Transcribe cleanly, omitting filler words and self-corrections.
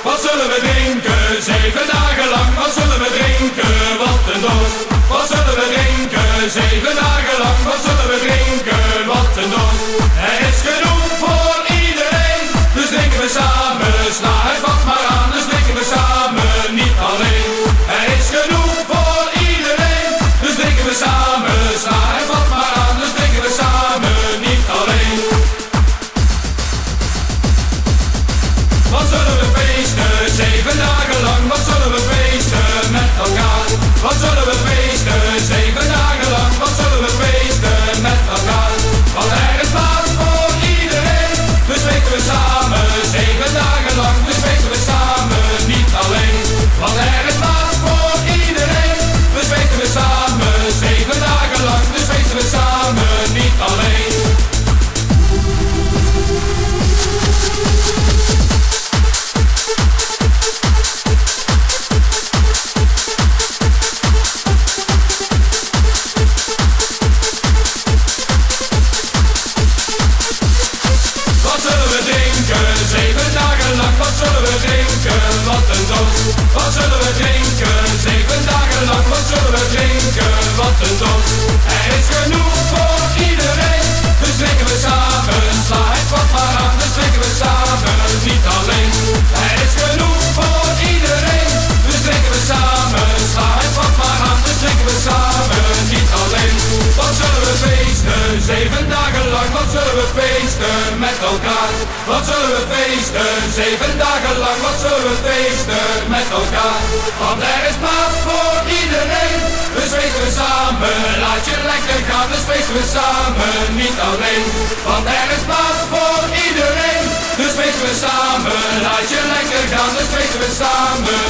Wat zullen we drinken? 7 dagen lang. Wat zullen we drinken? Wat een dorst. Wat zullen we drinken? 7 dagen lang. Wat zullen we drinken? Wat een dorst. Er is genoeg voor iedereen. Dus drinken we samen. Sla het vat maar aan. Dus drinken we samen. Niet alleen. Er is genoeg voor iedereen. Dus drinken we samen. Sla het vat maar aan. Dus drinken we samen. Niet alleen. Wat zullen we feesten, 7 dagen lang, wat zullen we feesten met elkaar? Wat zullen we feesten, 7 dagen lang, wat zullen we feesten met elkaar? Want er is plaats voor iedereen, dus weten we samen, 7 dagen lang, dus weten we samen, niet alleen. Want er is plaats voor iedereen, dus weten we samen, 7 dagen lang, dus weten we samen, niet alleen. Wat zullen we drinken? Wat een dorst. Wat zullen we drinken? 7 dagen lang. Wat zullen we drinken? Wat een dorst. Er is genoeg voor iedereen. Dus drinken we samen. Sla het vat maar aan. Dus drinken we samen. Niet alleen. Er is genoeg voor iedereen. Dus drinken we samen. Sla het vat maar aan. Dus drinken we samen. Niet alleen. Wat zullen we feesten? 7 dagen lang. Wat zullen we feesten met elkaar? Wat zullen we feesten? 7 dagen lang, wat zullen we feesten met elkaar? Want er is plaats voor iedereen, dus feesten we samen. Laat je lekker gaan, dus feesten we samen, niet alleen. Want er is plaats voor iedereen, dus feesten we samen. Laat je lekker gaan, dus feesten we samen,